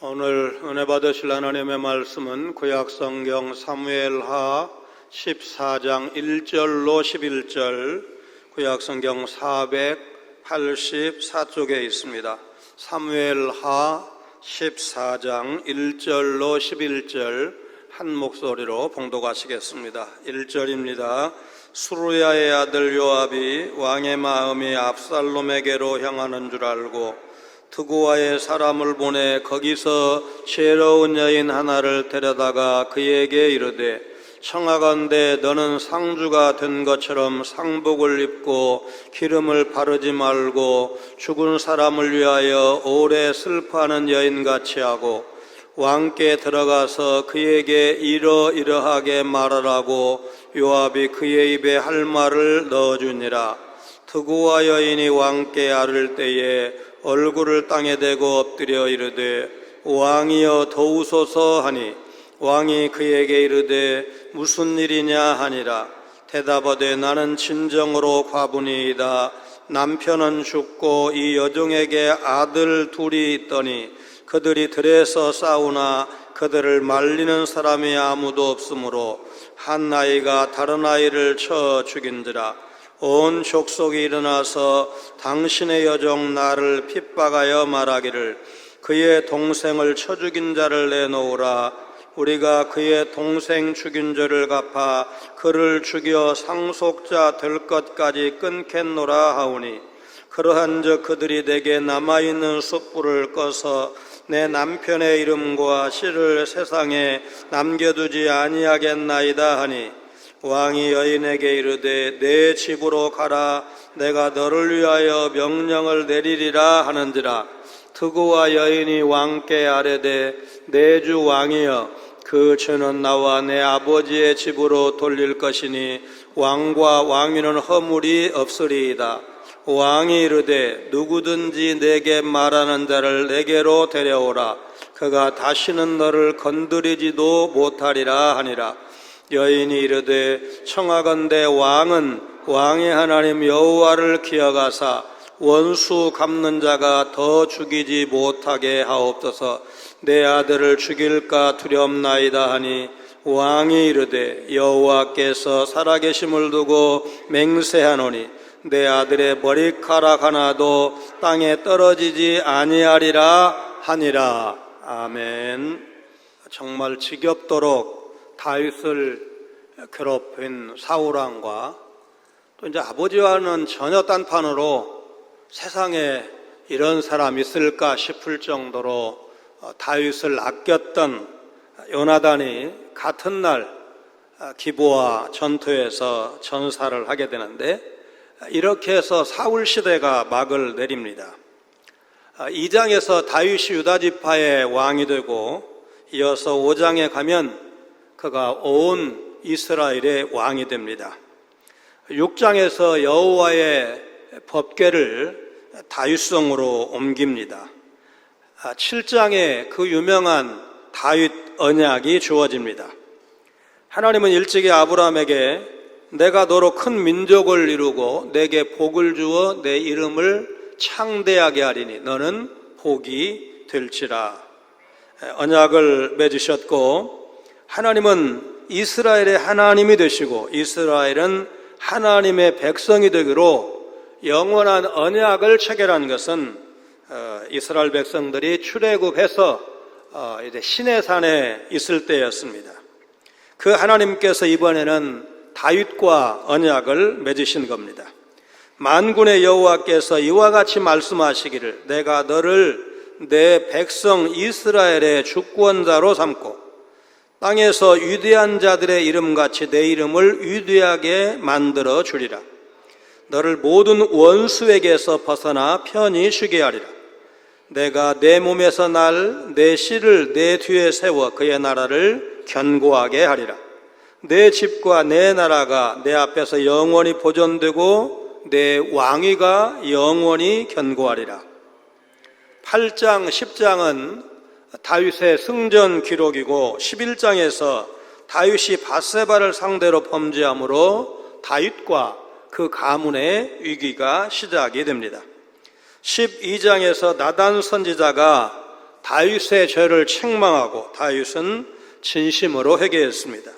오늘 은혜 받으실 하나님의 말씀은 구약성경 사무엘하 14장 1절로 11절, 구약성경 484쪽에 있습니다. 사무엘하 14장 1절로 11절 한 목소리로 봉독하시겠습니다. 1절입니다. 수루야의 아들 요압이 왕의 마음이 압살롬에게로 향하는 줄 알고 드고아의 사람을 보내 거기서 지혜로운 여인 하나를 데려다가 그에게 이르되, 청하건대 너는 상주가 된 것처럼 상복을 입고 기름을 바르지 말고 죽은 사람을 위하여 오래 슬퍼하는 여인같이 하고 왕께 들어가서 그에게 이러이러하게 말하라고 요압이 그의 입에 할 말을 넣어주니라. 드고아 여인이 왕께 아를 때에 얼굴을 땅에 대고 엎드려 이르되, 왕이여 도우소서 하니, 왕이 그에게 이르되 무슨 일이냐 하니라. 대답하되 나는 진정으로 과부니이다. 남편은 죽고 이 여종에게 아들 둘이 있더니 그들이 들에서 싸우나 그들을 말리는 사람이 아무도 없으므로 한 아이가 다른 아이를 쳐 죽인지라. 온 족속이 일어나서 당신의 여종 나를 핍박하여 말하기를, 그의 동생을 쳐 죽인 자를 내놓으라. 우리가 그의 동생 죽인 죄를 갚아 그를 죽여 상속자 될 것까지 끊겠노라 하오니, 그러한즉 그들이 내게 남아있는 숯불을 꺼서 내 남편의 이름과 씨를 세상에 남겨두지 아니하겠나이다 하니, 왕이 여인에게 이르되 내 집으로 가라. 내가 너를 위하여 명령을 내리리라 하는지라. 드고아 여인이 왕께 아뢰되, 내 주 왕이여, 그 죄는 나와 내 아버지의 집으로 돌릴 것이니 왕과 왕위는 허물이 없으리이다. 왕이 이르되 누구든지 내게 말하는 자를 내게로 데려오라. 그가 다시는 너를 건드리지도 못하리라 하니라. 여인이 이르되, 청하건대 왕은 왕의 하나님 여호와를 기억하사 원수 갚는 자가 더 죽이지 못하게 하옵소서. 내 아들을 죽일까 두렵나이다 하니, 왕이 이르되 여호와께서 살아계심을 두고 맹세하노니 내 아들의 머리카락 하나도 땅에 떨어지지 아니하리라 하니라. 아멘. 정말 지겹도록 다윗을 괴롭힌 사울왕과 또 이제 아버지와는 전혀 딴판으로 세상에 이런 사람 있을까 싶을 정도로 다윗을 아꼈던 요나단이 같은 날 기브아 전투에서 전사를 하게 되는데, 이렇게 해서 사울 시대가 막을 내립니다. 2장에서 다윗이 유다 지파의 왕이 되고, 이어서 5장에 가면 그가 온 이스라엘의 왕이 됩니다. 6장에서 여호와의 법궤를 다윗성으로 옮깁니다. 7장에 그 유명한 다윗 언약이 주어집니다. 하나님은 일찍이 아브라함에게 내가 너로 큰 민족을 이루고 내게 복을 주어 내 이름을 창대하게 하리니 너는 복이 될지라. 언약을 맺으셨고, 하나님은 이스라엘의 하나님이 되시고 이스라엘은 하나님의 백성이 되기로 영원한 언약을 체결한 것은 이스라엘 백성들이 출애굽해서 이제 시내산에 있을 때였습니다. 그 하나님께서 이번에는 다윗과 언약을 맺으신 겁니다. 만군의 여호와께서 이와 같이 말씀하시기를, 내가 너를 내 백성 이스라엘의 주권자로 삼고 땅에서 위대한 자들의 이름같이 내 이름을 위대하게 만들어 주리라. 너를 모든 원수에게서 벗어나 편히 쉬게 하리라. 내가 내 몸에서 날 내 씨를 내 뒤에 세워 그의 나라를 견고하게 하리라. 내 집과 내 나라가 내 앞에서 영원히 보존되고 내 왕위가 영원히 견고하리라. 8장, 10장은 다윗의 승전 기록이고, 11장에서 다윗이 밧세바를 상대로 범죄함으로 다윗과 그 가문의 위기가 시작이 됩니다. 12장에서 나단 선지자가 다윗의 죄를 책망하고 다윗은 진심으로 회개했습니다.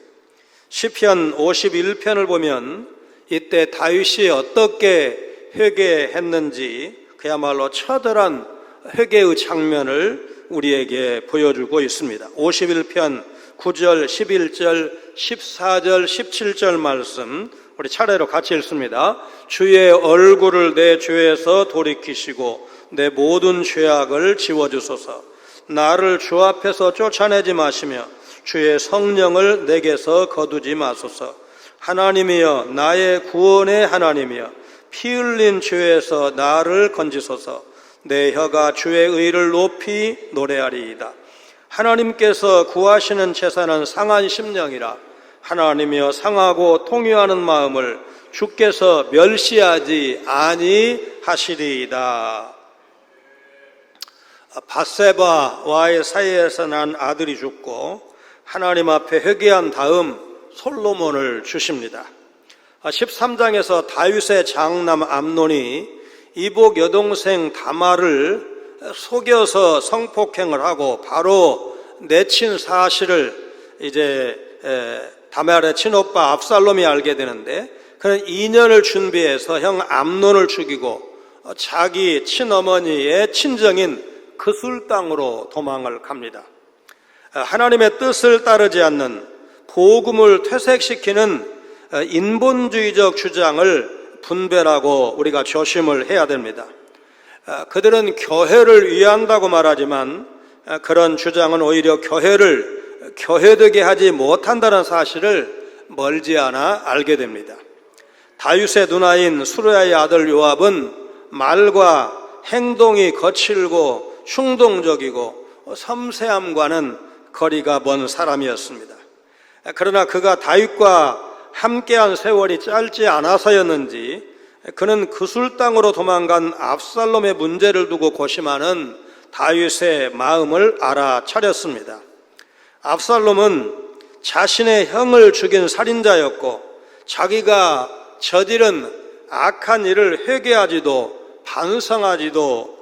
시편 51편을 보면 이때 다윗이 어떻게 회개했는지 그야말로 처절한 회개의 장면을 우리에게 보여주고 있습니다. 51편 9절, 11절, 14절, 17절 말씀 우리 차례로 같이 읽습니다. 주의 얼굴을 내 죄에서 돌이키시고 내 모든 죄악을 지워주소서. 나를 주 앞에서 쫓아내지 마시며 주의 성령을 내게서 거두지 마소서. 하나님이여 나의 구원의 하나님이여 피 흘린 죄에서 나를 건지소서. 내 혀가 주의 의를 높이 노래하리이다. 하나님께서 구하시는 제사는 상한 심령이라. 하나님이여 상하고 통유하는 마음을 주께서 멸시하지 아니하시리이다. 밧세바와의 사이에서 난 아들이 죽고 하나님 앞에 회개한 다음 솔로몬을 주십니다. 13장에서 다윗의 장남 암논이 이복 여동생 다말을 속여서 성폭행을 하고 바로 내친 사실을 이제 다말의 친오빠 압살롬이 알게 되는데 그는 2년을 준비해서 형 암논을 죽이고 자기 친어머니의 친정인 그술 땅으로 도망을 갑니다. 하나님의 뜻을 따르지 않는 복음을 퇴색시키는 인본주의적 주장을 분별하고 우리가 조심을 해야 됩니다. 그들은 교회를 위한다고 말하지만 그런 주장은 오히려 교회를 교회되게 하지 못한다는 사실을 멀지 않아 알게 됩니다. 다윗의 누나인 수르야의 아들 요압은 말과 행동이 거칠고 충동적이고 섬세함과는 거리가 먼 사람이었습니다. 그러나 그가 다윗과 함께한 세월이 짧지 않아서였는지 그는 그술 땅으로 도망간 압살롬의 문제를 두고 고심하는 다윗의 마음을 알아차렸습니다. 압살롬은 자신의 형을 죽인 살인자였고 자기가 저지른 악한 일을 회개하지도 반성하지도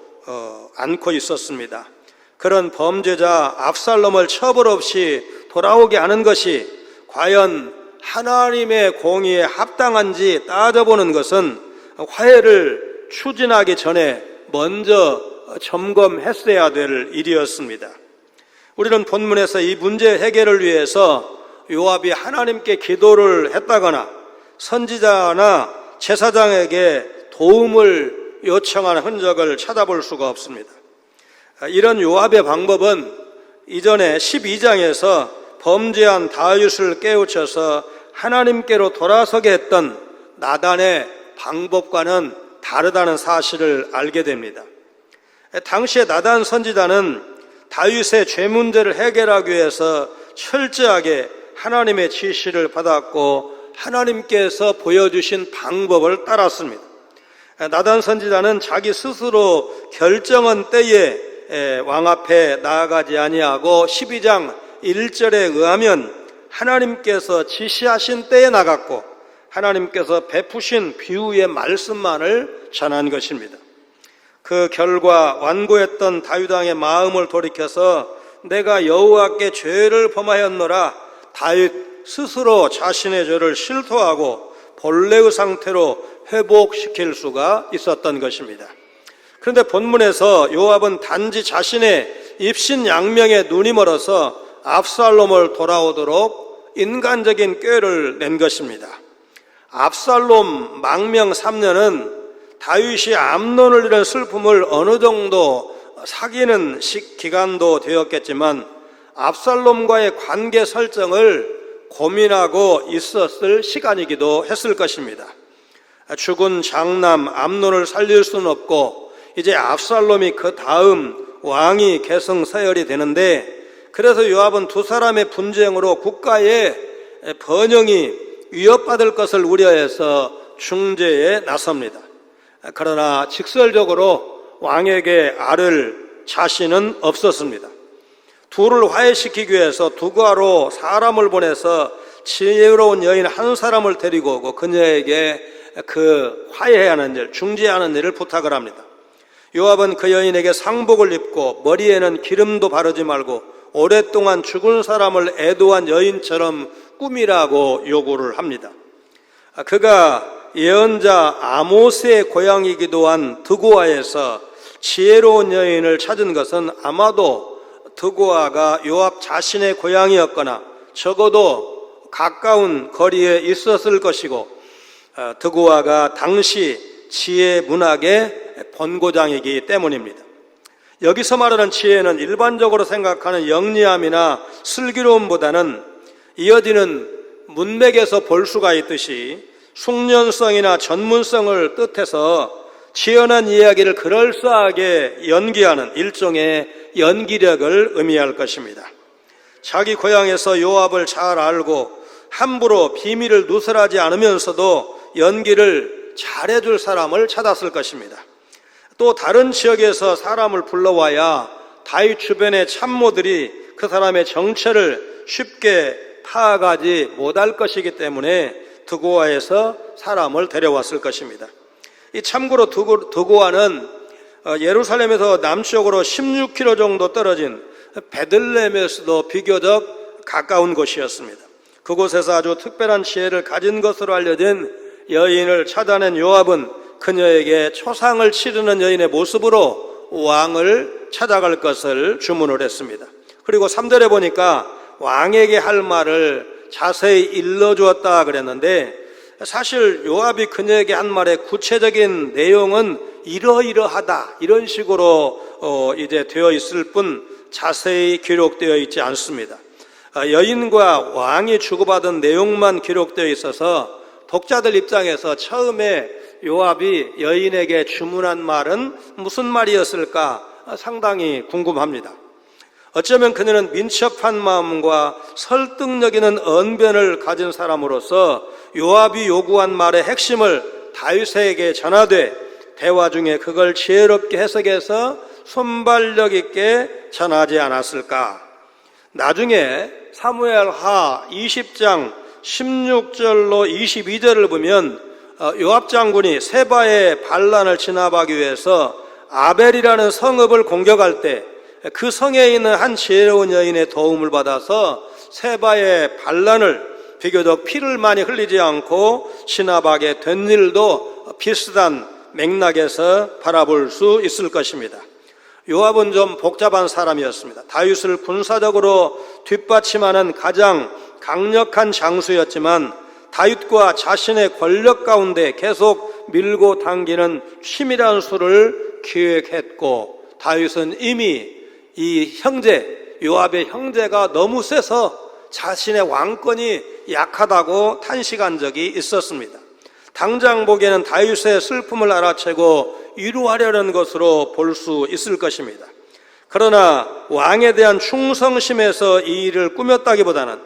않고 있었습니다. 그런 범죄자 압살롬을 처벌 없이 돌아오게 하는 것이 과연 하나님의 공의에 합당한지 따져보는 것은 화해를 추진하기 전에 먼저 점검했어야 될 일이었습니다. 우리는 본문에서 이 문제 해결을 위해서 요압이 하나님께 기도를 했다거나 선지자나 제사장에게 도움을 요청하는 흔적을 찾아볼 수가 없습니다. 이런 요압의 방법은 이전에 12장에서 범죄한 다윗을 깨우쳐서 하나님께로 돌아서게 했던 나단의 방법과는 다르다는 사실을 알게 됩니다. 당시에 나단 선지자는 다윗의 죄 문제를 해결하기 위해서 철저하게 하나님의 지시를 받았고 하나님께서 보여주신 방법을 따랐습니다. 나단 선지자는 자기 스스로 결정한 때에 왕 앞에 나아가지 아니하고 12장 1절에 의하면 하나님께서 지시하신 때에 나갔고 하나님께서 베푸신 비유의 말씀만을 전한 것입니다. 그 결과 완고했던 다윗 왕의 마음을 돌이켜서 내가 여호와께 죄를 범하였노라 다윗 스스로 자신의 죄를 실토하고 본래의 상태로 회복시킬 수가 있었던 것입니다. 그런데 본문에서 요압은 단지 자신의 입신양명에 눈이 멀어서 압살롬을 돌아오도록 인간적인 꾀를 낸 것입니다. 압살롬 망명 3년은 다윗이 암논을 잃은 슬픔을 어느 정도 사귀는 기간도 되었겠지만 압살롬과의 관계 설정을 고민하고 있었을 시간이기도 했을 것입니다. 죽은 장남 암논을 살릴 수는 없고 이제 압살롬이 그 다음 왕이 계승서열이 되는데 그래서 요압은 두 사람의 분쟁으로 국가의 번영이 위협받을 것을 우려해서 중재에 나섭니다. 그러나 직설적으로 왕에게 아를 자신은 없었습니다. 둘을 화해시키기 위해서 두가로 사람을 보내서 지혜로운 여인 한 사람을 데리고 오고 그녀에게 그 화해하는 일, 중재하는 일을 부탁을 합니다. 요압은 그 여인에게 상복을 입고 머리에는 기름도 바르지 말고 오랫동안 죽은 사람을 애도한 여인처럼 꾸미라고 요구를 합니다. 그가 예언자 아모스의 고향이기도 한 드고아에서 지혜로운 여인을 찾은 것은 아마도 드고아가 요압 자신의 고향이었거나 적어도 가까운 거리에 있었을 것이고, 드고아가 당시 지혜 문학의 본고장이기 때문입니다. 여기서 말하는 지혜는 일반적으로 생각하는 영리함이나 슬기로움보다는 이어지는 문맥에서 볼 수가 있듯이 숙련성이나 전문성을 뜻해서 지연한 이야기를 그럴싸하게 연기하는 일종의 연기력을 의미할 것입니다. 자기 고향에서 요압을 잘 알고 함부로 비밀을 누설하지 않으면서도 연기를 잘해줄 사람을 찾았을 것입니다. 또 다른 지역에서 사람을 불러와야 다윗 주변의 참모들이 그 사람의 정체를 쉽게 파악하지 못할 것이기 때문에 드고아에서 사람을 데려왔을 것입니다. 이 참고로 드고아는 예루살렘에서 남쪽으로 16km 정도 떨어진 베들레헴에서도 비교적 가까운 곳이었습니다. 그곳에서 아주 특별한 지혜를 가진 것으로 알려진 여인을 찾아낸 요압은 그녀에게 초상을 치르는 여인의 모습으로 왕을 찾아갈 것을 주문을 했습니다. 그리고 3절에 보니까 왕에게 할 말을 자세히 일러주었다 그랬는데, 사실 요압이 그녀에게 한 말의 구체적인 내용은 이러이러하다 이런 식으로 이제 되어 있을 뿐 자세히 기록되어 있지 않습니다. 여인과 왕이 주고받은 내용만 기록되어 있어서 독자들 입장에서 처음에 요압이 여인에게 주문한 말은 무슨 말이었을까 상당히 궁금합니다. 어쩌면 그녀는 민첩한 마음과 설득력 있는 언변을 가진 사람으로서 요압이 요구한 말의 핵심을 다윗에게 전하되 대화 중에 그걸 지혜롭게 해석해서 순발력 있게 전하지 않았을까. 나중에 사무엘하 20장 16절로 22절을 보면 요압 장군이 세바의 반란을 진압하기 위해서 아벨이라는 성읍을 공격할 때 그 성에 있는 한 지혜로운 여인의 도움을 받아서 세바의 반란을 비교적 피를 많이 흘리지 않고 진압하게 된 일도 비슷한 맥락에서 바라볼 수 있을 것입니다. 요압은 좀 복잡한 사람이었습니다. 다윗을 군사적으로 뒷받침하는 가장 강력한 장수였지만 다윗과 자신의 권력 가운데 계속 밀고 당기는 치밀한 수를 기획했고, 다윗은 이미 이 형제 요압의 형제가 너무 세서 자신의 왕권이 약하다고 탄식한 적이 있었습니다. 당장 보기에는 다윗의 슬픔을 알아채고 위로하려는 것으로 볼 수 있을 것입니다. 그러나 왕에 대한 충성심에서 이 일을 꾸몄다기보다는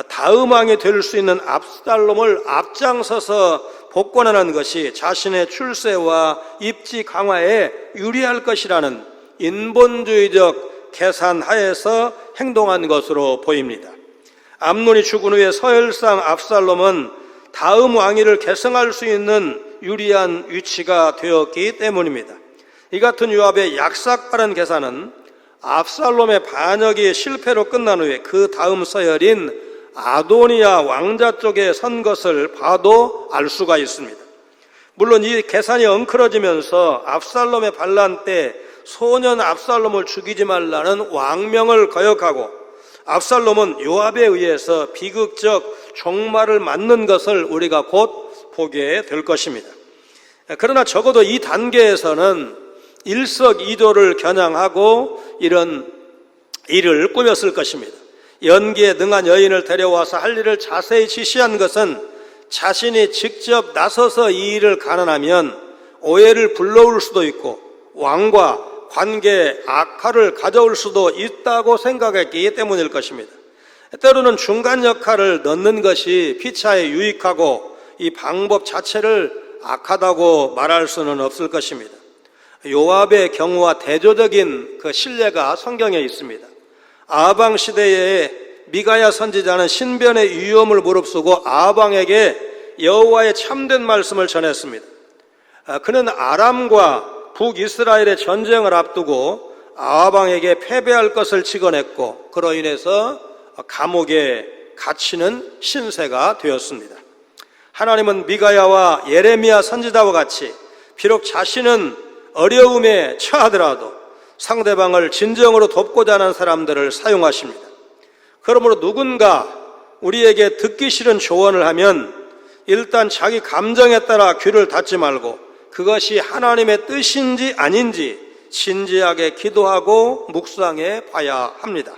다음 왕이 될 수 있는 압살롬을 앞장서서 복권하는 것이 자신의 출세와 입지 강화에 유리할 것이라는 인본주의적 계산 하에서 행동한 것으로 보입니다. 암논이 죽은 후에 서열상 압살롬은 다음 왕위를 계승할 수 있는 유리한 위치가 되었기 때문입니다. 이 같은 요압의 약삭빠른 계산은 압살롬의 반역이 실패로 끝난 후에 그 다음 서열인 아도니아 왕자 쪽에 선 것을 봐도 알 수가 있습니다. 물론 이 계산이 엉클어지면서 압살롬의 반란 때 소년 압살롬을 죽이지 말라는 왕명을 거역하고 압살롬은 요압에 의해서 비극적 종말을 맞는 것을 우리가 곧 보게 될 것입니다. 그러나 적어도 이 단계에서는 일석이조를 겨냥하고 이런 일을 꾸몄을 것입니다. 연기에 능한 여인을 데려와서 할 일을 자세히 지시한 것은 자신이 직접 나서서 이 일을 가능하면 오해를 불러올 수도 있고 왕과 관계에 악화를 가져올 수도 있다고 생각했기 때문일 것입니다. 때로는 중간 역할을 넣는 것이 피차에 유익하고 이 방법 자체를 악하다고 말할 수는 없을 것입니다. 요압의 경우와 대조적인 그 신뢰가 성경에 있습니다. 아방 시대에 미가야 선지자는 신변의 위험을 무릅쓰고 아방에게 여호와의 참된 말씀을 전했습니다. 그는 아람과 북이스라엘의 전쟁을 앞두고 아합왕에게 패배할 것을 직언했고 그로 인해서 감옥에 갇히는 신세가 되었습니다. 하나님은 미가야와 예레미야 선지자와 같이 비록 자신은 어려움에 처하더라도 상대방을 진정으로 돕고자 하는 사람들을 사용하십니다. 그러므로 누군가 우리에게 듣기 싫은 조언을 하면 일단 자기 감정에 따라 귀를 닫지 말고 그것이 하나님의 뜻인지 아닌지 진지하게 기도하고 묵상해 봐야 합니다.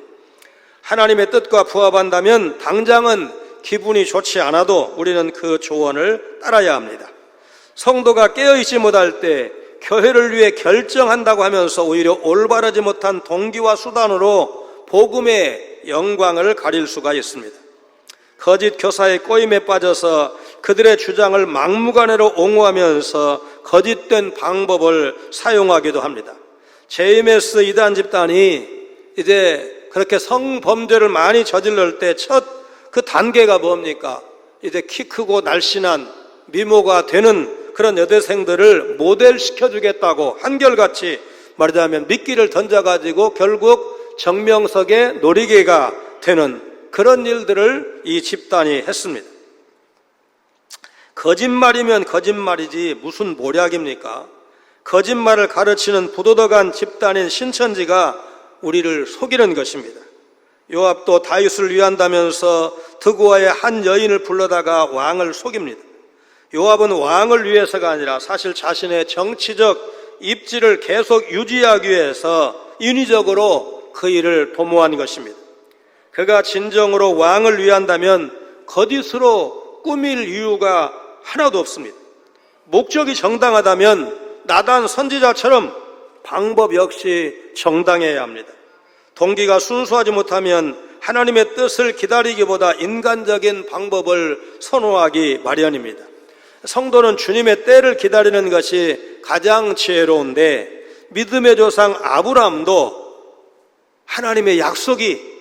하나님의 뜻과 부합한다면 당장은 기분이 좋지 않아도 우리는 그 조언을 따라야 합니다. 성도가 깨어있지 못할 때 교회를 위해 결정한다고 하면서 오히려 올바르지 못한 동기와 수단으로 복음의 영광을 가릴 수가 있습니다. 거짓 교사의 꼬임에 빠져서 그들의 주장을 막무가내로 옹호하면서 거짓된 방법을 사용하기도 합니다. JMS 이단 집단이 이제 그렇게 성범죄를 많이 저질렀을 때 첫 그 단계가 뭡니까? 이제 키 크고 날씬한 미모가 되는 그런 여대생들을 모델시켜주겠다고 한결같이 말하자면 미끼를 던져가지고 결국 정명석의 놀이개가 되는 그런 일들을 이 집단이 했습니다. 거짓말이면 거짓말이지 무슨 모략입니까? 거짓말을 가르치는 부도덕한 집단인 신천지가 우리를 속이는 것입니다. 요압도 다윗을 위한다면서 드고아의 한 여인을 불러다가 왕을 속입니다. 요압은 왕을 위해서가 아니라 사실 자신의 정치적 입지를 계속 유지하기 위해서 인위적으로 그 일을 도모한 것입니다. 그가 진정으로 왕을 위한다면 거짓으로 꾸밀 이유가 하나도 없습니다. 목적이 정당하다면 나단 선지자처럼 방법 역시 정당해야 합니다. 동기가 순수하지 못하면 하나님의 뜻을 기다리기보다 인간적인 방법을 선호하기 마련입니다. 성도는 주님의 때를 기다리는 것이 가장 지혜로운데 믿음의 조상 아브라함도 하나님의 약속이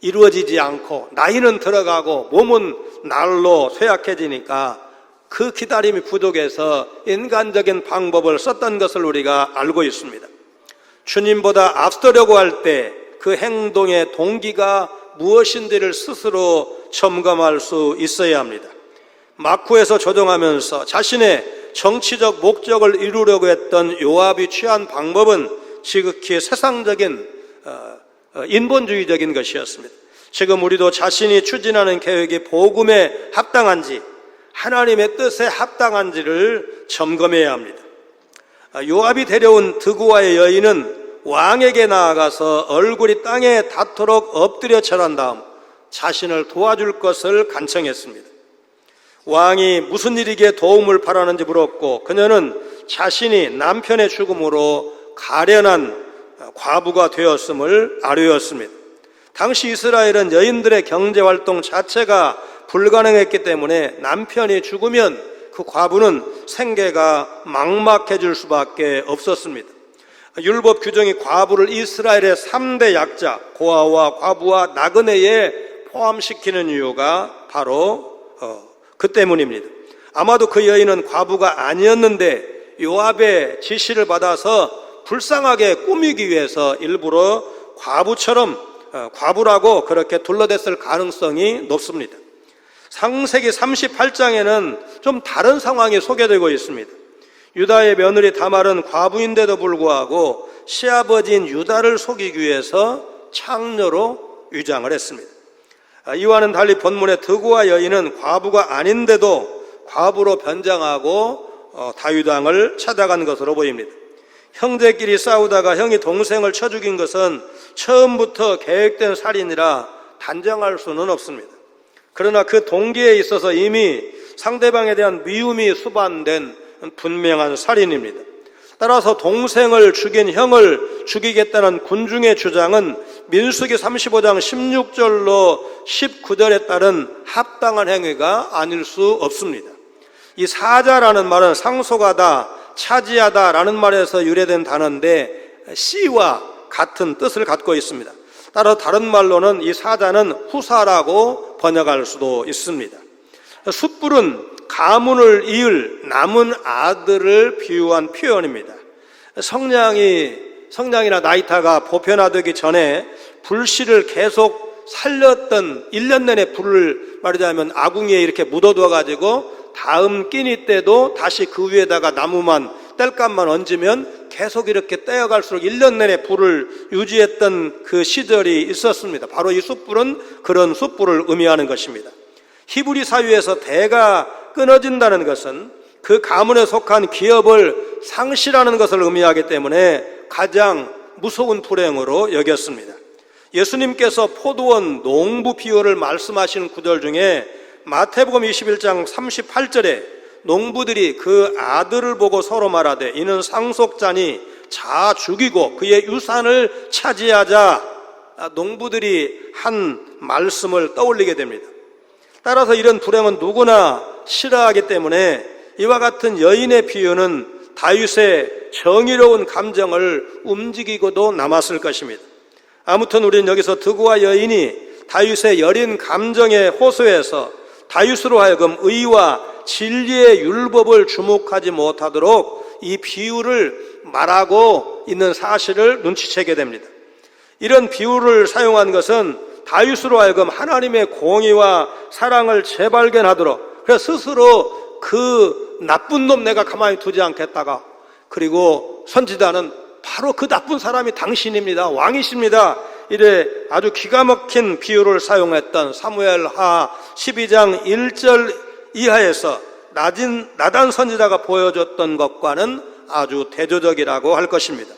이루어지지 않고 나이는 들어가고 몸은 날로 쇠약해지니까 그 기다림이 부족해서 인간적인 방법을 썼던 것을 우리가 알고 있습니다. 주님보다 앞서려고 할 때 그 행동의 동기가 무엇인지를 스스로 점검할 수 있어야 합니다. 마쿠에서 조종하면서 자신의 정치적 목적을 이루려고 했던 요압이 취한 방법은 지극히 세상적인 인본주의적인 것이었습니다. 지금 우리도 자신이 추진하는 계획이 복음에 합당한지 하나님의 뜻에 합당한지를 점검해야 합니다. 요압이 데려온 드고아의 여인은 왕에게 나아가서 얼굴이 땅에 닿도록 엎드려 절한 다음 자신을 도와줄 것을 간청했습니다. 왕이 무슨 일이기에 도움을 바라는지 물었고 그녀는 자신이 남편의 죽음으로 가련한 과부가 되었음을 아뢰었습니다. 당시 이스라엘은 여인들의 경제활동 자체가 불가능했기 때문에 남편이 죽으면 그 과부는 생계가 막막해질 수밖에 없었습니다. 율법 규정이 과부를 이스라엘의 3대 약자 고아와 과부와 나그네에 포함시키는 이유가 바로 그 때문입니다. 아마도 그 여인은 과부가 아니었는데 요압의 지시를 받아서 불쌍하게 꾸미기 위해서 일부러 과부라고 그렇게 둘러댔을 가능성이 높습니다. 창세기 38장에는 좀 다른 상황이 소개되고 있습니다. 유다의 며느리 다말은 과부인데도 불구하고 시아버지인 유다를 속이기 위해서 창녀로 위장을 했습니다. 이와는 달리 본문의 드고아 여인은 과부가 아닌데도 과부로 변장하고 다윗 왕을 찾아간 것으로 보입니다. 형제끼리 싸우다가 형이 동생을 쳐 죽인 것은 처음부터 계획된 살인이라 단정할 수는 없습니다. 그러나 그 동기에 있어서 이미 상대방에 대한 미움이 수반된 분명한 살인입니다. 따라서 동생을 죽인 형을 죽이겠다는 군중의 주장은 민수기 35장 16절로 19절에 따른 합당한 행위가 아닐 수 없습니다. 이 사자라는 말은 상속하다, 차지하다라는 말에서 유래된 단어인데 씨와 같은 뜻을 갖고 있습니다. 따라 다른 말로는 이 사자는 후사라고 번역할 수도 있습니다. 숯불은 가문을 이을 남은 아들을 비유한 표현입니다. 성량이나 나이타가 보편화되기 전에 불씨를 계속 살렸던 1년 내내 불을 말하자면 아궁이에 이렇게 묻어둬 가지고 다음 끼니 때도 다시 그 위에다가 나무만 땔감만 얹으면 계속 이렇게 떼어갈수록 1년 내내 불을 유지했던 그 시절이 있었습니다. 바로 이 숯불은 그런 숯불을 의미하는 것입니다. 히브리 사회에서 대가 끊어진다는 것은 그 가문에 속한 기업을 상실하는 것을 의미하기 때문에 가장 무서운 불행으로 여겼습니다. 예수님께서 포도원 농부 비유를 말씀하신 구절 중에 마태복음 21장 38절에 농부들이 그 아들을 보고 서로 말하되 이는 상속자니 자 죽이고 그의 유산을 차지하자, 농부들이 한 말씀을 떠올리게 됩니다. 따라서 이런 불행은 누구나 싫어하기 때문에 이와 같은 여인의 비유는 다윗의 정의로운 감정을 움직이고도 남았을 것입니다. 아무튼 우리는 여기서 드고와 여인이 다윗의 여린 감정에 호소해서 다윗으로 하여금 의와 진리의 율법을 주목하지 못하도록 이 비유를 말하고 있는 사실을 눈치채게 됩니다. 이런 비유를 사용한 것은 다윗으로 하여금 하나님의 공의와 사랑을 재발견하도록, 그래서 스스로 그 나쁜 놈 내가 가만히 두지 않겠다가, 그리고 선지자는 바로 그 나쁜 사람이 당신입니다, 왕이십니다, 이래 아주 기가 막힌 비유를 사용했던 사무엘하 12장 1절 이하에서 나단 선지자가 보여줬던 것과는 아주 대조적이라고 할 것입니다.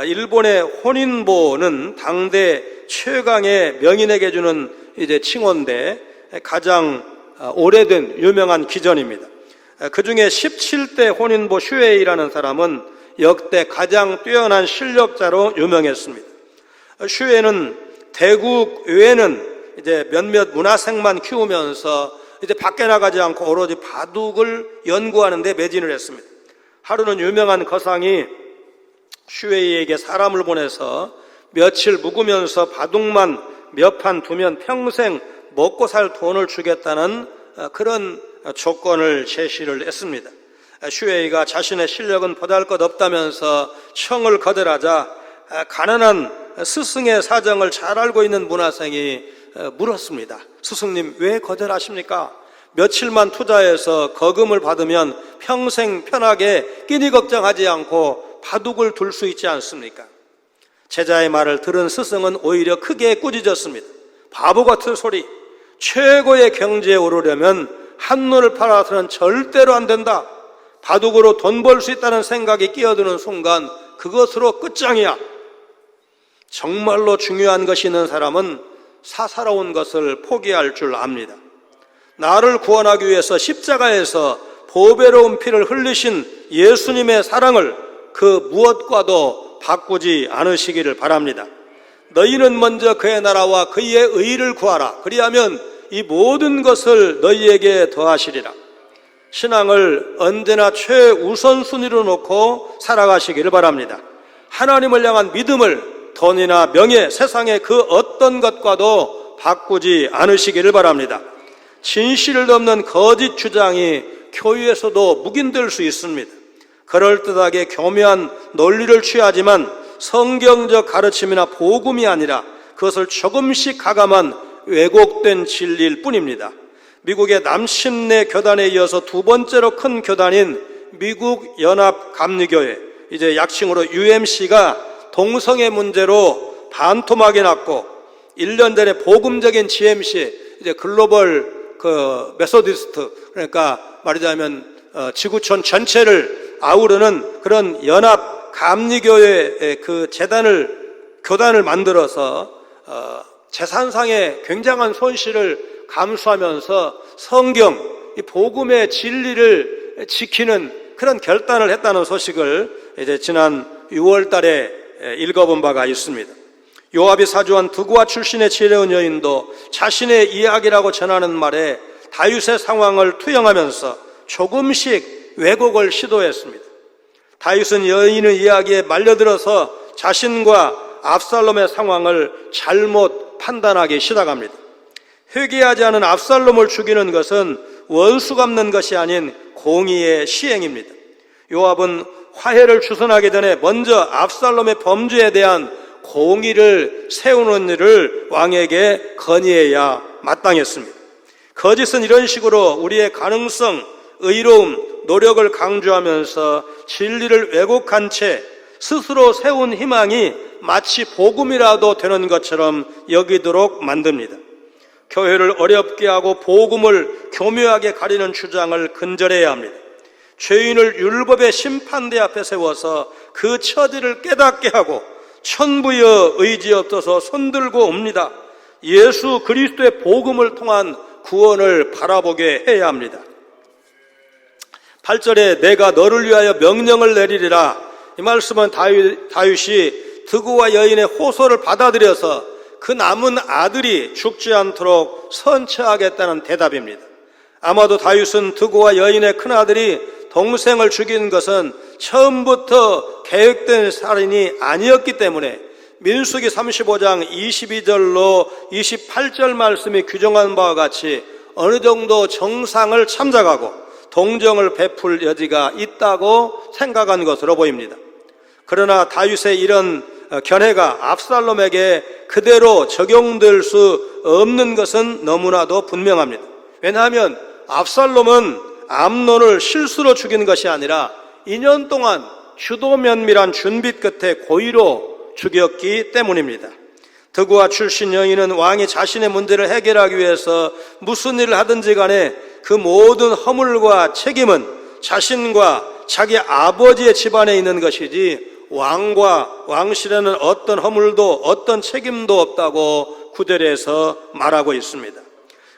일본의 혼인보는 당대 최강의 명인에게 주는 칭호인데 가장 오래된 유명한 기전입니다. 그 중에 17대 혼인보 슈에이라는 사람은 역대 가장 뛰어난 실력자로 유명했습니다. 슈에이는 대국 외에는 몇몇 문화생만 키우면서 밖에 나가지 않고 오로지 바둑을 연구하는 데 매진을 했습니다. 하루는 유명한 거상이 슈에이에게 사람을 보내서 며칠 묵으면서 바둑만 몇 판 두면 평생 먹고 살 돈을 주겠다는 그런 조건을 제시를 했습니다. 슈에이가 자신의 실력은 보잘것없다면서 청을 거절하자 가난한 스승의 사정을 잘 알고 있는 문화생이 물었습니다. 스승님, 왜 거절하십니까? 며칠만 투자해서 거금을 받으면 평생 편하게 끼니 걱정하지 않고 바둑을 둘 수 있지 않습니까? 제자의 말을 들은 스승은 오히려 크게 꾸짖었습니다. 바보 같은 소리, 최고의 경지에 오르려면 한눈을 팔아서는 절대로 안 된다. 바둑으로 돈 벌 수 있다는 생각이 끼어드는 순간 그것으로 끝장이야. 정말로 중요한 것이 있는 사람은 사사로운 것을 포기할 줄 압니다. 나를 구원하기 위해서 십자가에서 보배로운 피를 흘리신 예수님의 사랑을 그 무엇과도 바꾸지 않으시기를 바랍니다. 너희는 먼저 그의 나라와 그의 의를 구하라. 그리하면 이 모든 것을 너희에게 더하시리라. 신앙을 언제나 최우선순위로 놓고 살아가시기를 바랍니다. 하나님을 향한 믿음을 돈이나 명예, 세상의 그 어떤 것과도 바꾸지 않으시기를 바랍니다. 진실을 넘는 거짓 주장이 교회에서도 묵인될 수 있습니다. 그럴듯하게 교묘한 논리를 취하지만 성경적 가르침이나 복음이 아니라 그것을 조금씩 가감한 왜곡된 진리일 뿐입니다. 미국의 남신내 교단에 이어서 두 번째로 큰 교단인 미국 연합 감리교회, 이제 약칭으로 UMC가 동성애 문제로 반토막이 났고 1년 전에 복음적인 GMC, 이제 글로벌 메소디스트, 그러니까 말하자면 지구촌 전체를 아우르는 그런 연합 감리교회의 그 교단을 만들어서 재산상의 굉장한 손실을 감수하면서 성경, 이 복음의 진리를 지키는 그런 결단을 했다는 소식을 이제 지난 6월 달에 읽어본 바가 있습니다. 요압이 사주한 드고와 출신의 지혜로운 여인도 자신의 이야기라고 전하는 말에 다윗의 상황을 투영하면서 조금씩 왜곡을 시도했습니다. 다윗은 여인의 이야기에 말려들어서 자신과 압살롬의 상황을 잘못 판단하기 시작합니다. 회개하지 않은 압살롬을 죽이는 것은 원수 갚는 것이 아닌 공의의 시행입니다. 요압은 화해를 주선하기 전에 먼저 압살롬의 범죄에 대한 공의를 세우는 일을 왕에게 건의해야 마땅했습니다. 거짓은 이런 식으로 우리의 가능성, 의로움, 노력을 강조하면서 진리를 왜곡한 채 스스로 세운 희망이 마치 복음이라도 되는 것처럼 여기도록 만듭니다. 교회를 어렵게 하고 복음을 교묘하게 가리는 주장을 근절해야 합니다. 죄인을 율법의 심판대 앞에 세워서 그 처지를 깨닫게 하고 천부여 의지 없어서 손들고 옵니다. 예수 그리스도의 복음을 통한 구원을 바라보게 해야 합니다. 8절에 내가 너를 위하여 명령을 내리리라. 이 말씀은 다윗이 드고와 여인의 호소를 받아들여서 그 남은 아들이 죽지 않도록 선처하겠다는 대답입니다. 아마도 다윗은 드고와 여인의 큰아들이 동생을 죽인 것은 처음부터 계획된 살인이 아니었기 때문에 민수기 35장 22절로 28절 말씀이 규정한 바와 같이 어느 정도 정상을 참작하고 동정을 베풀 여지가 있다고 생각한 것으로 보입니다. 그러나 다윗의 이런 견해가 압살롬에게 그대로 적용될 수 없는 것은 너무나도 분명합니다. 왜냐하면 압살롬은 암논을 실수로 죽인 것이 아니라 2년 동안 주도 면밀한 준비 끝에 고의로 죽였기 때문입니다. 드고와 출신 여인은 왕이 자신의 문제를 해결하기 위해서 무슨 일을 하든지 간에 그 모든 허물과 책임은 자신과 자기 아버지의 집안에 있는 것이지 왕과 왕실에는 어떤 허물도 어떤 책임도 없다고 구절에서 말하고 있습니다.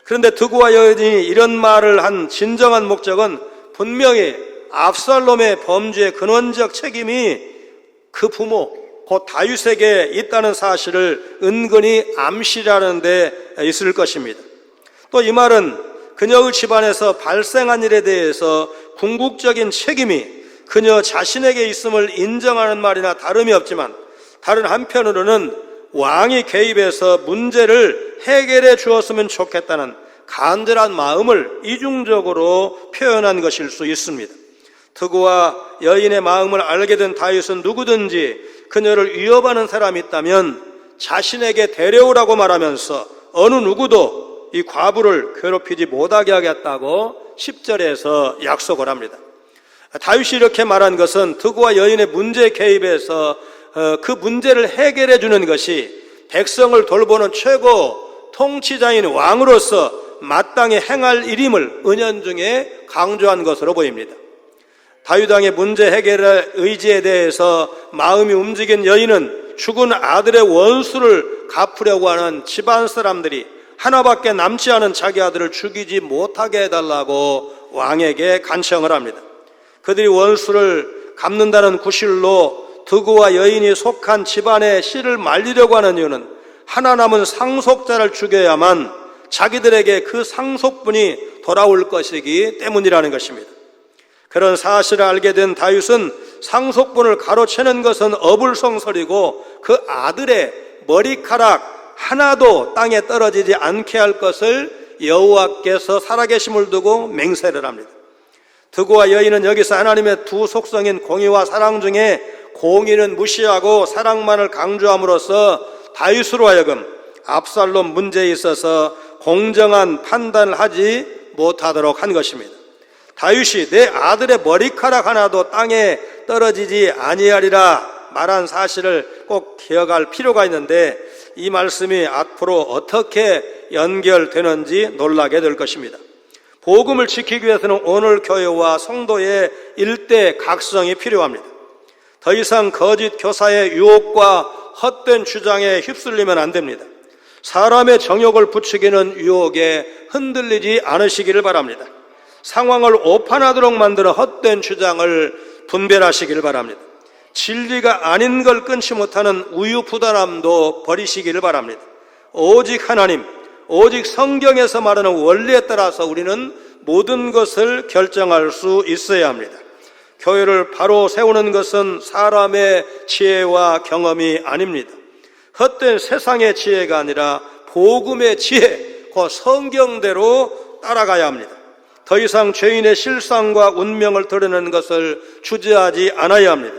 그런데 드고와 여인이 이런 말을 한 진정한 목적은 분명히 압살롬의 범죄의 근원적 책임이 그 부모 곧 다윗에게 있다는 사실을 은근히 암시하는 데 있을 것입니다. 또 이 말은 그녀의 집안에서 발생한 일에 대해서 궁극적인 책임이 그녀 자신에게 있음을 인정하는 말이나 다름이 없지만 다른 한편으로는 왕이 개입해서 문제를 해결해 주었으면 좋겠다는 간절한 마음을 이중적으로 표현한 것일 수 있습니다. 드고와 여인의 마음을 알게 된 다윗은 누구든지 그녀를 위협하는 사람이 있다면 자신에게 데려오라고 말하면서 어느 누구도 이 과부를 괴롭히지 못하게 하겠다고 10절에서 약속을 합니다. 다윗이 이렇게 말한 것은 드고와 여인의 문제에 개입해서 그 문제를 해결해 주는 것이 백성을 돌보는 최고 통치자인 왕으로서 마땅히 행할 일임을 은연중에 강조한 것으로 보입니다. 다윗 왕의 문제 해결의 의지에 대해서 마음이 움직인 여인은 죽은 아들의 원수를 갚으려고 하는 집안 사람들이 하나밖에 남지 않은 자기 아들을 죽이지 못하게 해달라고 왕에게 간청을 합니다. 그들이 원수를 갚는다는 구실로 드고와 여인이 속한 집안의 씨를 말리려고 하는 이유는 하나 남은 상속자를 죽여야만 자기들에게 그 상속분이 돌아올 것이기 때문이라는 것입니다. 그런 사실을 알게 된 다윗은 상속분을 가로채는 것은 어불성설이고 그 아들의 머리카락 하나도 땅에 떨어지지 않게 할 것을 여호와께서 살아계심을 두고 맹세를 합니다. 드고와 여인은 여기서 하나님의 두 속성인 공의와 사랑 중에 공의는 무시하고 사랑만을 강조함으로써 다윗으로 하여금 압살롬 문제에 있어서 공정한 판단을 하지 못하도록 한 것입니다. 다윗이 내 아들의 머리카락 하나도 땅에 떨어지지 아니하리라 말한 사실을 꼭 기억할 필요가 있는데 이 말씀이 앞으로 어떻게 연결되는지 놀라게 될 것입니다. 복음을 지키기 위해서는 오늘 교회와 성도의 일대 각성이 필요합니다. 더 이상 거짓 교사의 유혹과 헛된 주장에 휩쓸리면 안 됩니다. 사람의 정욕을 부추기는 유혹에 흔들리지 않으시기를 바랍니다. 상황을 오판하도록 만드는 헛된 주장을 분별하시기를 바랍니다. 진리가 아닌 걸 끊지 못하는 우유부단함도 버리시기를 바랍니다. 오직 하나님, 오직 성경에서 말하는 원리에 따라서 우리는 모든 것을 결정할 수 있어야 합니다. 교회를 바로 세우는 것은 사람의 지혜와 경험이 아닙니다. 헛된 세상의 지혜가 아니라 복음의 지혜, 그 성경대로 따라가야 합니다. 더 이상 죄인의 실상과 운명을 드러내는 것을 주저하지 않아야 합니다.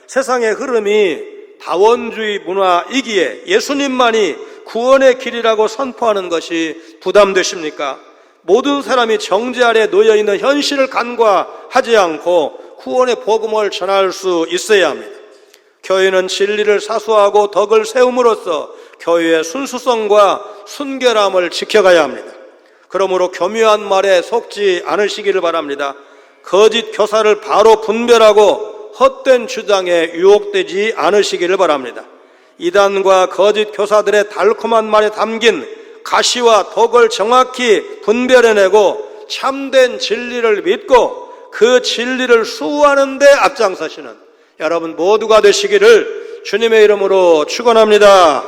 세상의 흐름이 다원주의 문화이기에 예수님만이 구원의 길이라고 선포하는 것이 부담되십니까? 모든 사람이 정죄 아래 놓여있는 현실을 간과하지 않고 구원의 복음을 전할 수 있어야 합니다. 교회는 진리를 사수하고 덕을 세움으로써 교회의 순수성과 순결함을 지켜가야 합니다. 그러므로 교묘한 말에 속지 않으시기를 바랍니다. 거짓 교사를 바로 분별하고 헛된 주장에 유혹되지 않으시기를 바랍니다. 이단과 거짓 교사들의 달콤한 말에 담긴 가시와 덕을 정확히 분별해내고 참된 진리를 믿고 그 진리를 수호하는 데 앞장서시는 여러분 모두가 되시기를 주님의 이름으로 축원합니다.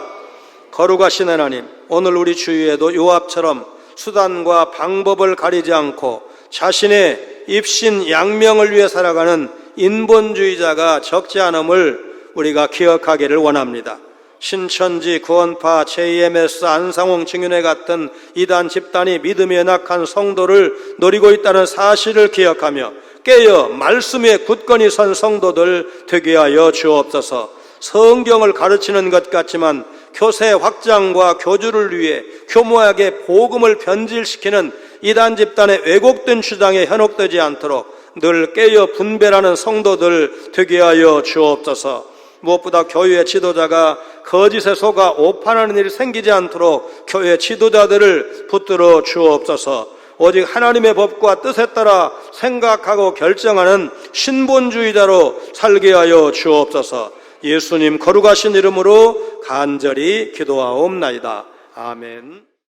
거룩하신 하나님, 오늘 우리 주위에도 요압처럼 수단과 방법을 가리지 않고 자신의 입신 양명을 위해 살아가는 인본주의자가 적지 않음을 우리가 기억하기를 원합니다. 신천지, 구원파, JMS, 안상홍 증인회 같은 이단 집단이 믿음이 연약한 성도를 노리고 있다는 사실을 기억하며 깨어 말씀에 굳건히 선 성도들 되게 하여 주옵소서. 성경을 가르치는 것 같지만 교세 확장과 교주를 위해 교모하게 복음을 변질시키는 이단 집단의 왜곡된 주장에 현혹되지 않도록 늘 깨어 분별하는 성도들 되게 하여 주옵소서. 무엇보다 교회의 지도자가 거짓에 속아 오판하는 일이 생기지 않도록 교회 지도자들을 붙들어 주옵소서. 오직 하나님의 법과 뜻에 따라 생각하고 결정하는 신본주의자로 살게 하여 주옵소서. 예수님 거룩하신 이름으로 간절히 기도하옵나이다. 아멘.